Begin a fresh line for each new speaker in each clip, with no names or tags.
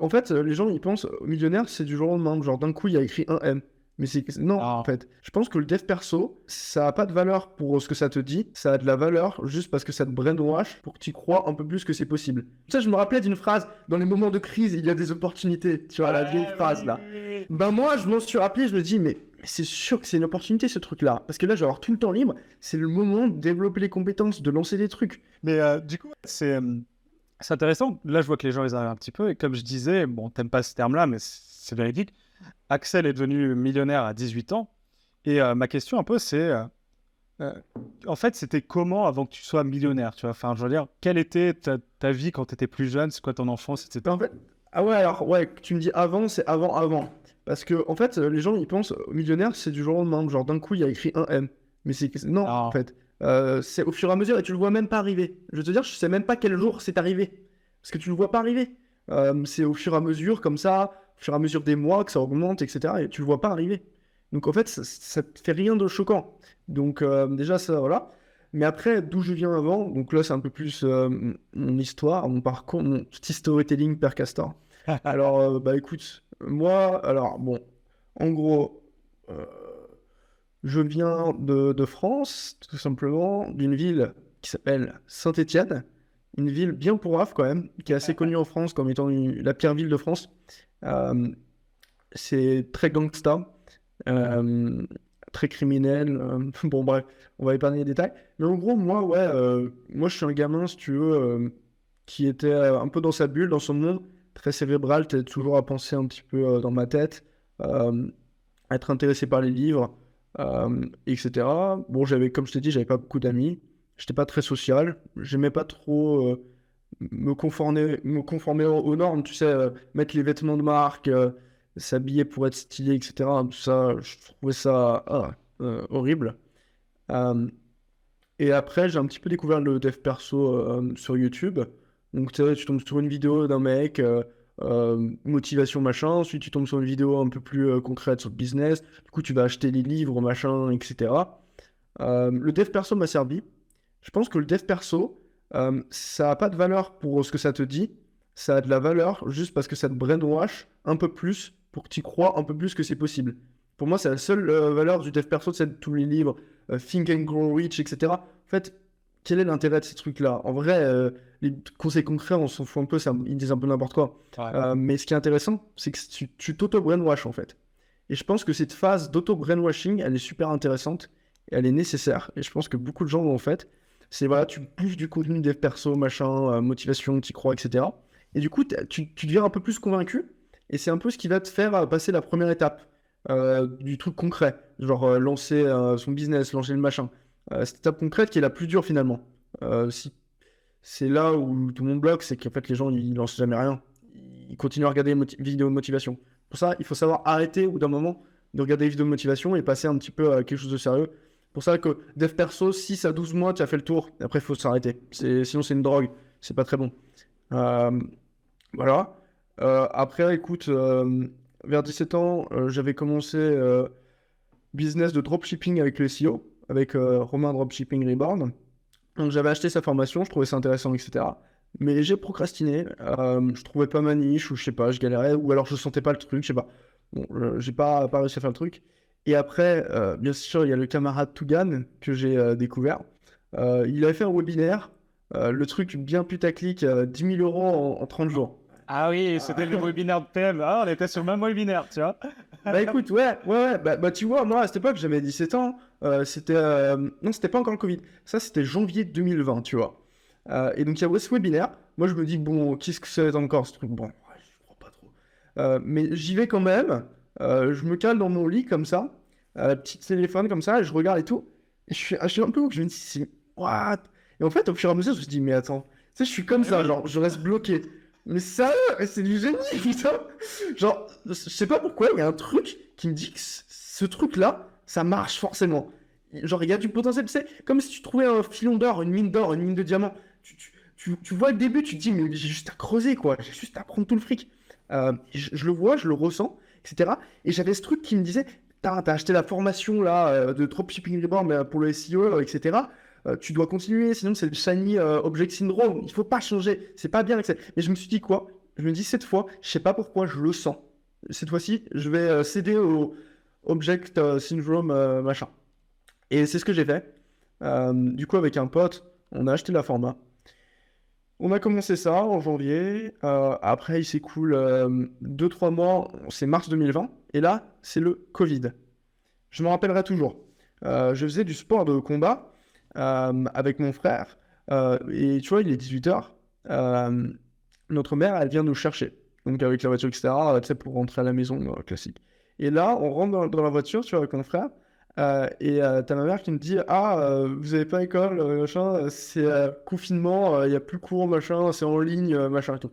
en fait, les gens, ils pensent millionnaire, c'est du jour au lendemain. Genre, d'un coup, il y a écrit un M. Mais non, en
Ah,
fait. Je pense que le dev perso, ça a pas de valeur pour ce que ça te dit. Ça a de la valeur juste parce que ça te brainwash pour que tu crois un peu plus que c'est possible. Ça, je me rappelais d'une phrase. Dans les moments de crise, il y a des opportunités. Tu vois, la vieille phrase, là.
oui.
Ben moi, je m'en suis rappelé, je me dis, mais c'est sûr que c'est une opportunité, ce truc-là. Parce que là, je vais avoir tout le temps libre. C'est le moment de développer les compétences, de lancer des trucs.
Mais du coup, c'est intéressant. Là, je vois que les gens, ils arrivent un petit peu. Et comme je disais, bon, t'aimes pas ce terme-là, mais c'est véridique. Axel est devenu millionnaire à 18 ans. Et ma question un peu, c'est, euh, en fait, c'était comment avant que tu sois millionnaire, tu vois? Enfin, je veux dire, quelle était ta vie quand tu étais plus jeune? C'est quoi ton enfance,
Ben,
etc.
en fait, ah ouais, alors, ouais, tu me dis avant, c'est avant. Parce que, en fait, les gens, ils pensent millionnaire, c'est du jour au lendemain. Genre, d'un coup, il y a écrit un M. Non, en
Ah,
fait. C'est au fur et à mesure et tu le vois même pas arriver. Je veux te dire, je sais même pas quel jour c'est arrivé. Parce que tu le vois pas arriver. C'est au fur et à mesure, comme ça, au fur et à mesure des mois, que ça augmente, etc. Et tu le vois pas arriver. Donc, en fait, ça te fait rien de choquant. Donc, déjà, ça, voilà. Mais après, d'où je viens avant, donc là, c'est un peu plus mon histoire, mon parcours, mon petit storytelling Père Castor. Alors, bah écoute, moi, alors, bon, en gros, euh, je viens de France, tout simplement, d'une ville qui s'appelle Saint-Étienne, une ville bien pourrave quand même, qui est assez connue en France comme étant la pire ville de France. Euh, c'est très gangsta, euh, très criminel. Bon, bref, on va épargner les détails. Mais en gros, moi, ouais, moi, je suis un gamin, si tu veux, qui était un peu dans sa bulle, dans son monde, très cérébral, t'es toujours à penser un petit peu dans ma tête, euh, être intéressé par les livres, etc. Bon, comme je t'ai dit, j'avais pas beaucoup d'amis. J'étais pas très social. J'aimais pas trop me conformer aux normes, tu sais, mettre les vêtements de marque, s'habiller pour être stylé, etc. Tout ça, je trouvais ça horrible. Euh, et après, j'ai un petit peu découvert le dev perso sur YouTube. Donc, tu sais, tu tombes sur une vidéo d'un mec, motivation machin. Ensuite, tu tombes sur une vidéo un peu plus concrète sur le business. Du coup, tu vas acheter les livres, machin, etc. Le dev perso m'a servi. Je pense que le dev perso, ça n'a pas de valeur pour ce que ça te dit. Ça a de la valeur juste parce que ça te brainwash un peu plus pour que tu crois un peu plus que c'est possible. Pour moi, c'est la seule valeur du dev perso, c'est de tous les livres, Think and Grow Rich, etc. En fait, quel est l'intérêt de ces trucs-là? En vrai, les conseils concrets, on s'en fout un peu, ils disent un peu n'importe quoi.
ouais.
Mais ce qui est intéressant, c'est que tu t'auto-brainwash en fait. Et je pense que cette phase d'auto-brainwashing, elle est super intéressante et elle est nécessaire. Et je pense que beaucoup de gens l'ont fait. C'est voilà, tu bouffes du contenu dev perso, machin, motivation, t'y crois, etc. Et du coup, tu deviens un peu plus convaincu. Et c'est un peu ce qui va te faire passer la première étape du truc concret. Genre lancer son business, lancer le machin. Cette étape concrète qui est la plus dure finalement. Si c'est là où tout le monde bloque, c'est qu'en fait les gens ils lancent jamais rien. Ils continuent à regarder les vidéos de motivation. Pour ça, il faut savoir arrêter au bout d'un moment de regarder les vidéos de motivation et passer un petit peu à quelque chose de sérieux. Pour ça que dev perso, 6 à 12 mois, tu as fait le tour. Après, il faut s'arrêter. Sinon, c'est une drogue. C'est pas très bon. Euh, voilà. Après, écoute, vers 17 ans, j'avais commencé business de dropshipping avec le SEO, avec Romain Dropshipping Reborn. Donc j'avais acheté sa formation, je trouvais ça intéressant, etc. Mais j'ai procrastiné, je trouvais pas ma niche, ou je sais pas, je galérais, ou alors je sentais pas le truc, je sais pas. Bon, j'ai pas réussi à faire le truc. Et après, bien sûr, il y a le camarade Tougan que j'ai découvert. Il avait fait un webinaire, le truc bien putaclic, 10 000 euros en 30 jours.
Ah oui, c'était le webinaire de PM. Ah, on était sur le même webinaire, tu vois.
Bah écoute, ouais, bah tu vois, moi à cette époque j'avais 17 ans, non, c'était pas encore le Covid, ça c'était janvier 2020, tu vois. Et donc il y a ce webinaire, moi je me dis, bon, qu'est-ce que ça va être encore ce truc? Bon, ouais, je crois pas trop. Mais j'y vais quand même, je me cale dans mon lit comme ça, petit téléphone comme ça, et je regarde et tout, et je suis un peu ouf, je me dis, what? Et en fait, au fur et à mesure, je me dis, mais attends, tu sais, je suis comme
Eh
ça,
oui.
genre, je reste bloqué. Mais sérieux, c'est du génie, putain! Genre, je sais pas pourquoi, il y a un truc qui me dit que ce truc-là, ça marche forcément. Genre, il y a du potentiel, tu sais, comme si tu trouvais un filon d'or, une mine de diamants. Tu vois le début, tu te dis, mais j'ai juste à creuser, quoi. J'ai juste à prendre tout le fric. Je le vois, je le ressens, etc. Et j'avais ce truc qui me disait, t'as acheté la formation, là, de Dropshipping Reborn pour le SEO, etc. Tu dois continuer, sinon c'est le shiny object syndrome. Il faut pas changer, c'est pas bien. Mais je me suis dit quoi? je me dis, cette fois, je sais pas pourquoi, je le sens. Cette fois-ci, je vais céder au Object Syndrome machin. Et c'est ce que j'ai fait. Du coup, avec un pote, on a acheté la format. On a commencé ça en janvier. Après, il s'écoule 2-3 mois. C'est mars 2020. Et là, c'est le Covid. Je me rappellerai toujours. Je faisais du sport de combat avec mon frère. Et tu vois, il est 18h. Notre mère, elle vient nous chercher. Donc avec la voiture, etc. Tu sais, pour rentrer à la maison, classique. Et là, on rentre dans la voiture, tu vois, avec mon frère. Et t'as ma mère qui me dit vous avez pas école, machin, c'est confinement, il y a plus cours, machin, c'est en ligne, machin et tout.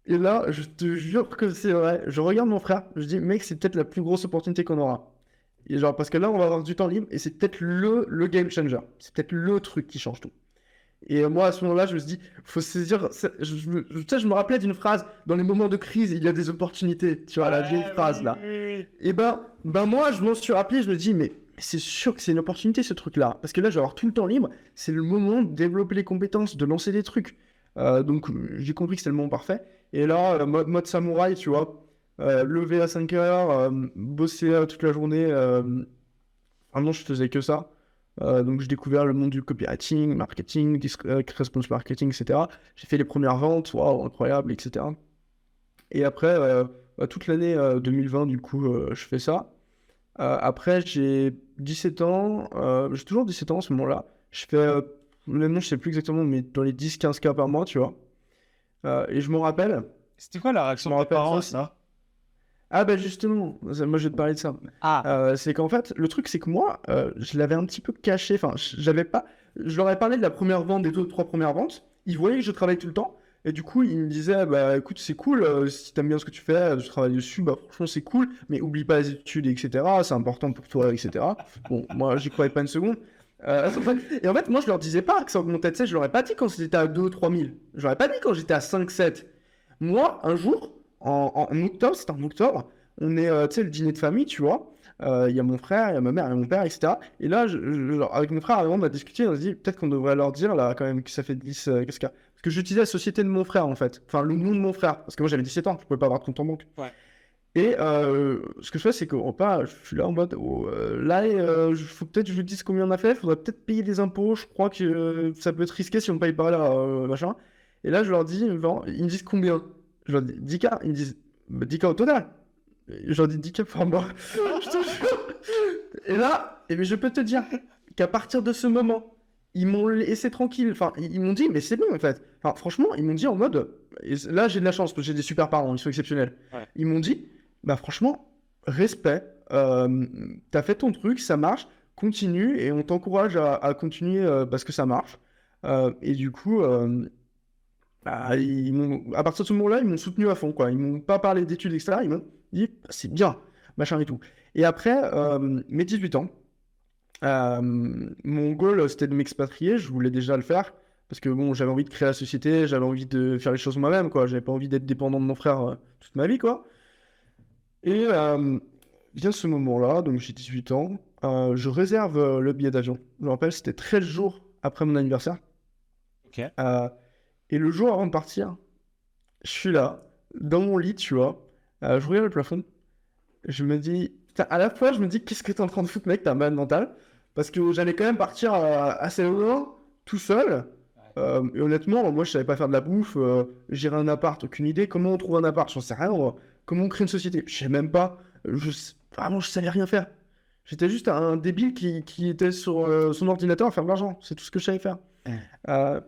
Et là, je te jure que c'est vrai. Je regarde mon frère, je dis mec, c'est peut-être la plus grosse opportunité qu'on aura. Et genre, parce que là, on va avoir du temps libre et c'est peut-être le game changer. C'est peut-être le truc qui change tout. Et moi, à ce moment-là, je me suis dit, faut saisir. Tu sais, je me rappelais d'une phrase dans les moments de crise, il y a des opportunités. Tu vois, la vieille phrase là. Et ben moi, je m'en suis rappelé, je me dis, mais c'est sûr que c'est une opportunité ce truc-là. Parce que là, je vais avoir tout le temps libre. C'est le moment de développer les compétences, de lancer des trucs. Donc, j'ai compris que c'était le moment parfait. Et là, mode samouraï, tu vois. Lever à 5 heures, bosser toute la journée. Vraiment, je faisais que ça. Donc, j'ai découvert le monde du copywriting, marketing, response marketing, etc. J'ai fait les premières ventes, waouh, incroyable, etc. Et après, toute l'année 2020, du coup, je fais ça. Après, j'ai 17 ans, j'ai toujours 17 ans à ce moment-là. Je fais, honnêtement, je sais plus exactement, mais dans les 10-15 cas par mois, tu vois. Et je me rappelle,
C'était quoi la
je
réaction
me
de tes
rappelle
parents à
ça.
ça?
Ah bah justement, moi je vais te parler de ça.
Ah,
C'est qu'en fait, le truc c'est que moi, je l'avais un petit peu caché, enfin, j'avais pas... Je leur ai parlé de la première vente, des 2 ou 3 premières ventes, ils voyaient que je travaillais tout le temps, et du coup, ils me disaient, bah écoute, c'est cool, si t'aimes bien ce que tu fais, tu travailles dessus, bah franchement c'est cool, mais oublie pas les études, etc., c'est important pour toi, etc. Bon, moi j'y croyais pas une seconde. Et en fait, moi je leur disais pas que ça augmentait de 7, je leur ai pas dit quand c'était à 2 ou 3 000, je leur ai pas dit quand j'étais à 5-7. Moi, un jour, en octobre, c'était en octobre, on est, tu sais, le dîner de famille, tu vois. Il y a mon frère, il y a ma mère, il y a mon père, etc. Et là, avec mon frère, on a discuté, on a dit peut-être qu'on devrait leur dire là quand même que ça fait 10, qu'est-ce qu'il y a. Parce que j'utilisais la société de mon frère en fait, enfin le nom de mon frère, parce que moi j'avais 17 ans, je pouvais pas avoir de compte en banque.
ouais.
Et ce que je fais, c'est qu'au repas, je suis là en mode là, il faut peut-être que je vous dise combien on a fait, il faudrait peut-être payer des impôts, je crois que ça peut être risqué si on ne paye pas là, machin. Et là, je leur dis, bon, ils me disent combien? Je leur dis 10K, ils me disent bah, 10K au total. J'en ai 10 par mois. Je te jure. Et là, et bien, je peux te dire qu'à partir de ce moment, ils m'ont laissé tranquille. Enfin, ils m'ont dit, mais c'est bon en fait. Enfin, franchement, ils m'ont dit en mode. Et là, j'ai de la chance parce que j'ai des super parents, ils sont exceptionnels.
Ouais.
Ils m'ont dit, bah franchement, respect. T'as fait ton truc, ça marche. Continue et on t'encourage à continuer parce que ça marche. Et du coup, bah, à partir de ce moment-là, ils m'ont soutenu à fond, quoi. Ils m'ont pas parlé d'études, etc. Ils m'ont dit, bah, c'est bien, machin et tout. Et après, mes 18 ans, mon goal, c'était de m'expatrier. Je voulais déjà le faire parce que bon, j'avais envie de créer la société, j'avais envie de faire les choses moi-même, quoi. J'avais pas envie d'être dépendant de mon frère toute ma vie, quoi. Et vient ce moment-là, donc j'ai 18 ans, je réserve le billet d'avion. Je me rappelle, c'était 13 jours après mon anniversaire.
Ok.
Euh, et le jour avant de partir, je suis là, dans mon lit, tu vois. Je regarde le plafond. Je me dis, putain, à la fois, je me dis, qu'est-ce que t'es en train de foutre, mec, t'as un malade mental. Parce que j'allais quand même partir assez loin, tout seul. Et honnêtement, moi, je savais pas faire de la bouffe. Gérer un appart, aucune idée. Comment on trouve un appart, j'en sais rien. Comment on crée une société, je sais même pas. Vraiment, je savais rien faire. J'étais juste un débile qui était sur son ordinateur à faire de l'argent. C'est tout ce que je savais faire.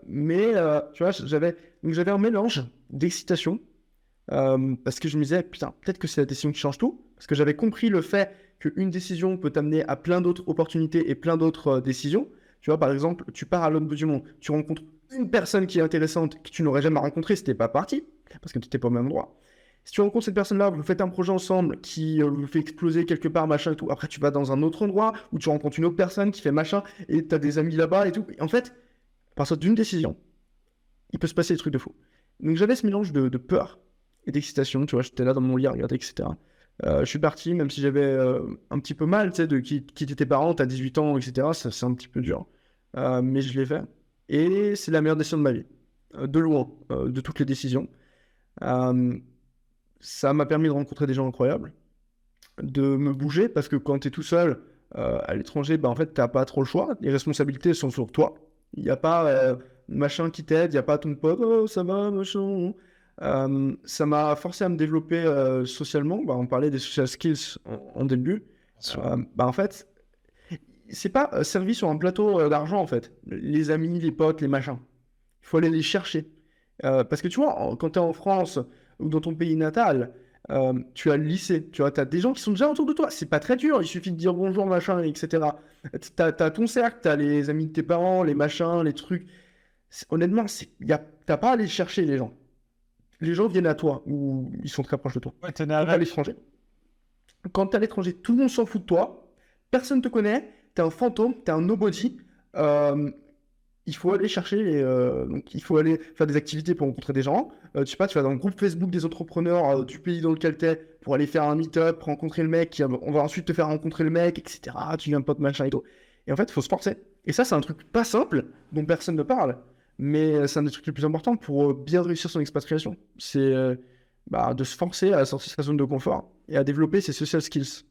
Mais tu vois, j'avais un mélange d'excitation parce que je me disais, putain, peut-être que c'est la décision qui change tout. Parce que j'avais compris le fait qu'une décision peut t'amener à plein d'autres opportunités et plein d'autres décisions. Tu vois, par exemple, tu pars à l'autre bout du monde, tu rencontres une personne qui est intéressante que tu n'aurais jamais rencontrée si t'es pas parti, parce que tu n'étais pas au même endroit. Si tu rencontres cette personne-là, vous faites un projet ensemble qui vous fait exploser quelque part, machin et tout. Après, tu vas dans un autre endroit où tu rencontres une autre personne qui fait machin et tu as des amis là-bas et tout. Et en fait, à partir d'une décision, il peut se passer des trucs de fou. Donc j'avais ce mélange de peur et d'excitation, tu vois, j'étais là dans mon lit à regarder, etc. Je suis parti, même si j'avais un petit peu mal, tu sais, de quitter tes parents, t'as 18 ans, etc. Ça, c'est un petit peu dur. Mais je l'ai fait. Et c'est la meilleure décision de ma vie. De loin, de toutes les décisions. Euh, Ça m'a permis de rencontrer des gens incroyables, de me bouger, parce que quand tu es tout seul à l'étranger, bah, en fait, tu n'as pas trop le choix. Les responsabilités sont sur toi. Il n'y a pas machin qui t'aide, il n'y a pas ton pote, oh, ça va, machin. Ça m'a forcé à me développer socialement. Bah, on parlait des social skills en début. Bah, en fait, c'est pas servi sur un plateau d'argent, en fait. Les amis, les potes, les machins. Il faut aller les chercher. Parce que tu vois, quand tu es en France ou dans ton pays natal, tu as le lycée, tu vois, tu as des gens qui sont déjà autour de toi. C'est pas très dur, il suffit de dire bonjour, machin, etc. T'as ton cercle, t'as les amis de tes parents, les machins, les trucs. Honnêtement, t'as pas à aller chercher les gens. Les gens viennent à toi ou ils sont très proches de toi.
Ouais, t'es né
Quand t'es à
avec.
l'étranger, quand t'es à l'étranger, tout le monde s'en fout de toi. Personne te connaît. T'es un fantôme, t'es un nobody. Euh, il faut aller chercher, donc il faut aller faire des activités pour rencontrer des gens. Tu sais pas, tu vas dans le groupe Facebook des entrepreneurs du pays dans lequel tu es pour aller faire un meet-up, rencontrer le mec, on va ensuite te faire rencontrer le mec, etc. Tu viens pote machin et tout. Et en fait, il faut se forcer. Et ça, c'est un truc pas simple dont personne ne parle, mais c'est un des trucs les plus importants pour bien réussir son expatriation. C'est de se forcer à sortir de sa zone de confort et à développer ses social skills.